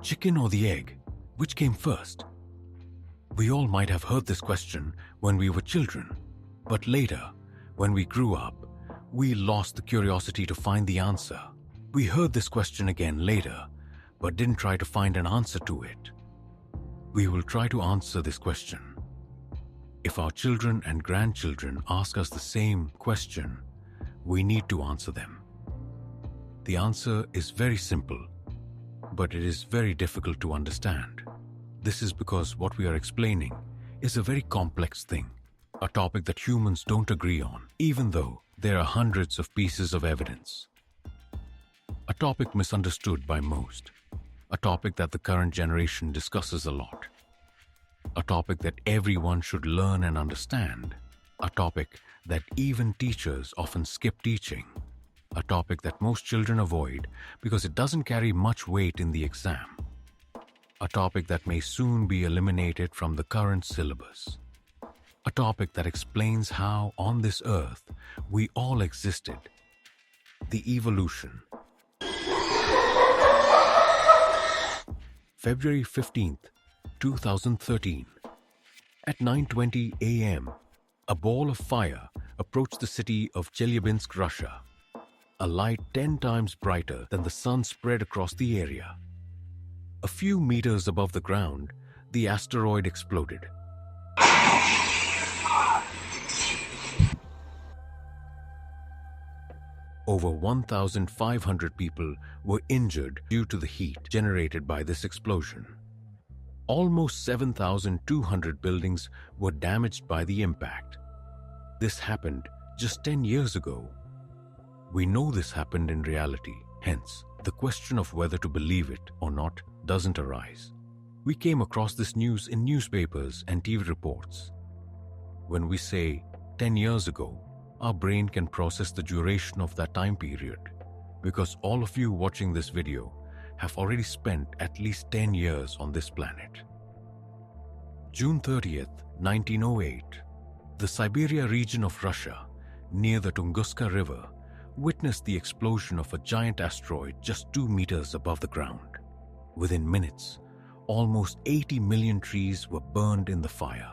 chicken or the egg? Which came first? We all might have heard this question when we were children, but later, when we grew up, we lost the curiosity to find the answer. We heard this question again later, but didn't try to find an answer to it. We will try to answer this question. If our children and grandchildren ask us the same question, we need to answer them. The answer is very simple, but it is very difficult to understand. This is because what we are explaining is a very complex thing, a topic that humans don't agree on, even though there are hundreds of pieces of evidence. A topic misunderstood by most, a topic that the current generation discusses a lot, a topic that everyone should learn and understand, a topic that even teachers often skip teaching, a topic that most children avoid because it doesn't carry much weight in the exam, a topic that may soon be eliminated from the current syllabus, a topic that explains how, on this earth, we all existed, the evolution. February 15th, 2013. At 9:20 a.m., a ball of fire approached the city of Chelyabinsk, Russia. A light 10 times brighter than the sun spread across the area. A few meters above the ground, the asteroid exploded. Over 1,500 people were injured due to the heat generated by this explosion. Almost 7,200 buildings were damaged by the impact. This happened just 10 years ago. We know this happened in reality, hence, the question of whether to believe it or not doesn't arise. We came across this news in newspapers and TV reports. When we say 10 years ago, our brain can process the duration of that time period, because all of you watching this video have already spent at least 10 years on this planet. June 30th, 1908, the Siberia region of Russia, near the Tunguska River, witnessed the explosion of a giant asteroid just 2 meters above the ground. Within minutes, almost 80 million trees were burned in the fire.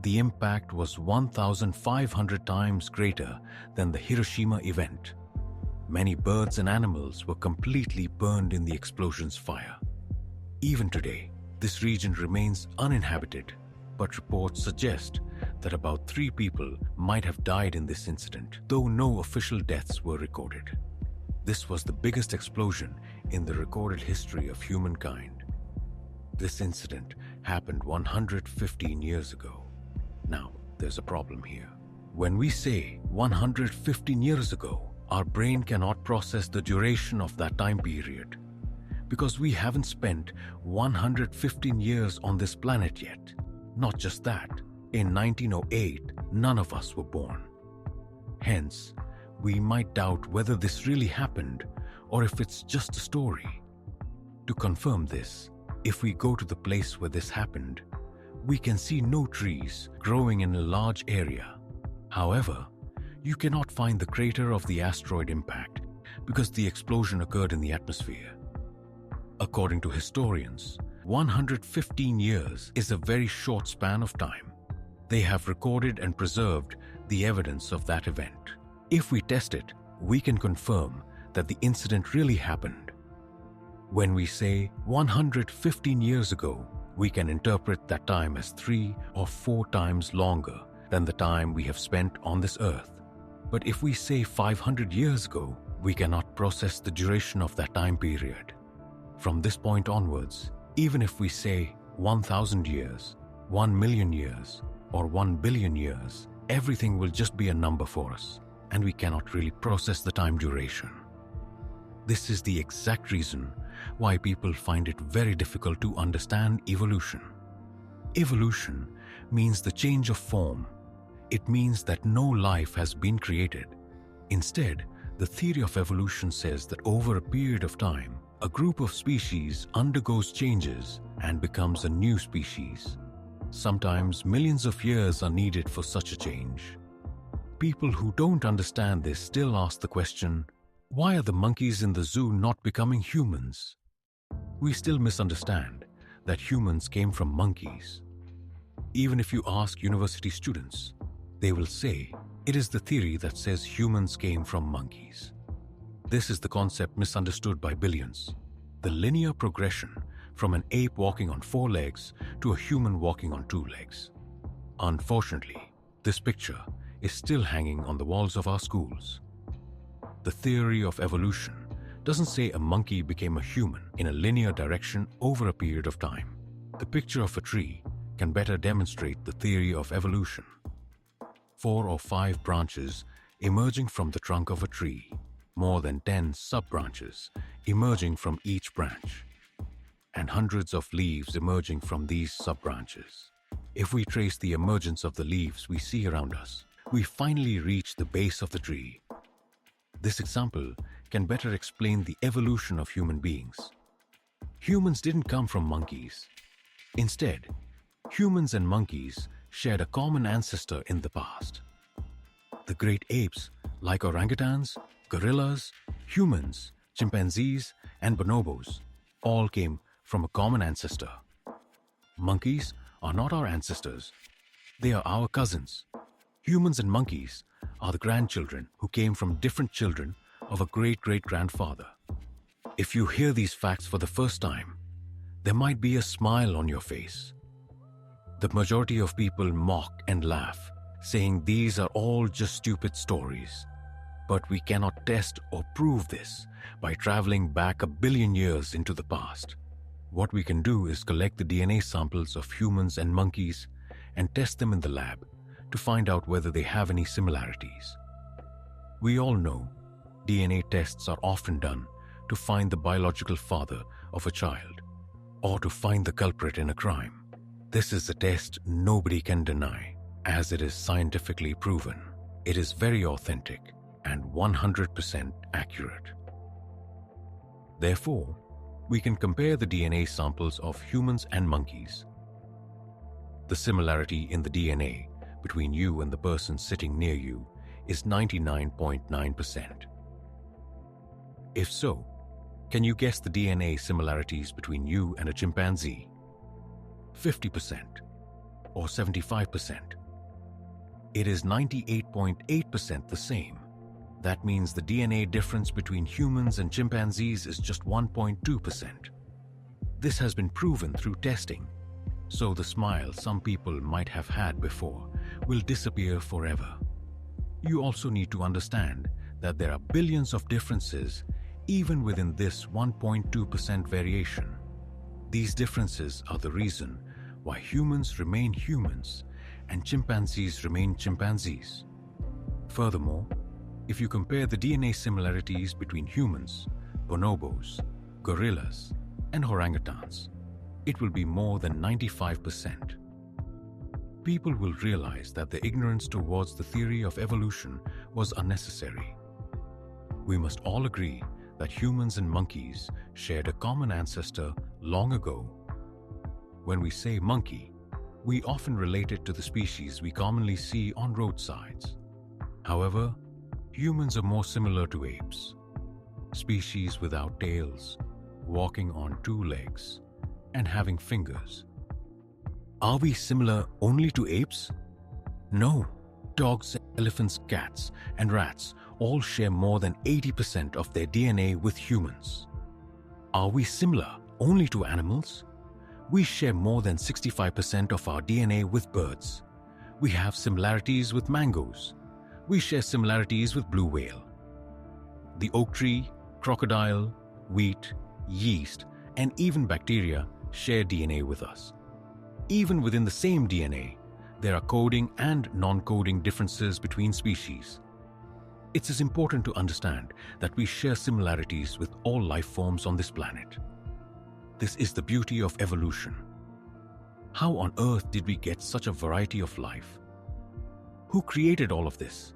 The impact was 1,500 times greater than the Hiroshima event. Many birds and animals were completely burned in the explosion's fire. Even today, this region remains uninhabited, but reports suggest that about 3 people might have died in this incident, though no official deaths were recorded. This was the biggest explosion in the recorded history of humankind. This incident happened 115 years ago. Now, there's a problem here. When we say 115 years ago, our brain cannot process the duration of that time period, because we haven't spent 115 years on this planet yet. Not just that, in 1908, none of us were born. Hence, we might doubt whether this really happened or if it's just a story. To confirm this, if we go to the place where this happened, we can see no trees growing in a large area. However, you cannot find the crater of the asteroid impact because the explosion occurred in the atmosphere. According to historians, 115 years is a very short span of time. They have recorded and preserved the evidence of that event. If we test it, we can confirm that the incident really happened. When we say 115 years ago, we can interpret that time as 3 or 4 times longer than the time we have spent on this earth. But if we say 500 years ago, we cannot process the duration of that time period. From this point onwards, even if we say 1,000 years, 1 million years, or 1 billion years, everything will just be a number for us, and we cannot really process the time duration. This is the exact reason why people find it very difficult to understand evolution. Evolution means the change of form. It means that no life has been created. Instead, the theory of evolution says that over a period of time, a group of species undergoes changes and becomes a new species. Sometimes millions of years are needed for such a change. People who don't understand this still ask the question, why are the monkeys in the zoo not becoming humans? We still misunderstand that humans came from monkeys. Even if you ask university students, they will say it is the theory that says humans came from monkeys. This is the concept misunderstood by billions. The linear progression from an ape walking on 4 legs to a human walking on 2 legs. Unfortunately, this picture is still hanging on the walls of our schools. The theory of evolution doesn't say a monkey became a human in a linear direction over a period of time. The picture of a tree can better demonstrate the theory of evolution. 4 or 5 branches emerging from the trunk of a tree, more than 10 sub-branches emerging from each branch, and hundreds of leaves emerging from these sub-branches. If we trace the emergence of the leaves we see around us, we finally reach the base of the tree. This example can better explain the evolution of human beings. Humans didn't come from monkeys. Instead, humans and monkeys shared a common ancestor in the past. The great apes, like orangutans, gorillas, humans, chimpanzees, and bonobos, all came from a common ancestor. Monkeys are not our ancestors. They are our cousins. Humans and monkeys are the grandchildren who came from different children of a great-great-grandfather. If you hear these facts for the first time, there might be a smile on your face. The majority of people mock and laugh, saying these are all just stupid stories. But we cannot test or prove this by traveling back 1 billion years into the past. What we can do is collect the DNA samples of humans and monkeys and test them in the lab to find out whether they have any similarities. We all know DNA tests are often done to find the biological father of a child or to find the culprit in a crime. This is a test nobody can deny, as it is scientifically proven. It is very authentic and 100% accurate. Therefore, we can compare the DNA samples of humans and monkeys. The similarity in the DNA between you and the person sitting near you is 99.9%. If so, can you guess the DNA similarities between you and a chimpanzee? 50% or 75%? It is 98.8% the same. That means the DNA difference between humans and chimpanzees is just 1.2%. This has been proven through testing, so the smile some people might have had before will disappear forever. You also need to understand that there are billions of differences even within this 1.2% variation. These differences are the reason why humans remain humans and chimpanzees remain chimpanzees. Furthermore, if you compare the DNA similarities between humans, bonobos, gorillas, and orangutans, it will be more than 95%. People will realize that the ignorance towards the theory of evolution was unnecessary. We must all agree that humans and monkeys shared a common ancestor long ago. When we say monkey, we often relate it to the species we commonly see on roadsides. However, humans are more similar to apes, species without tails, walking on 2 legs, and having fingers. Are we similar only to apes? No. Dogs, elephants, cats, and rats all share more than 80% of their DNA with humans. Are we similar only to animals? We share more than 65% of our DNA with birds. We have similarities with mangoes. We share similarities with blue whale. The oak tree, crocodile, wheat, yeast, and even bacteria share DNA with us. Even within the same DNA, there are coding and non-coding differences between species. It is important to understand that we share similarities with all life forms on this planet. This is the beauty of evolution. How on earth did we get such a variety of life? Who created all of this?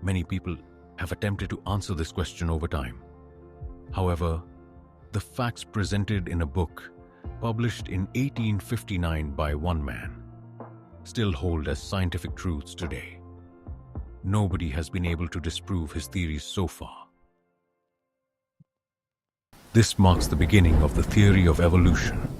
Many people have attempted to answer this question over time. However, the facts presented in a book published in 1859 by one man still hold as scientific truths today. Nobody has been able to disprove his theories so far. This marks the beginning of the theory of evolution.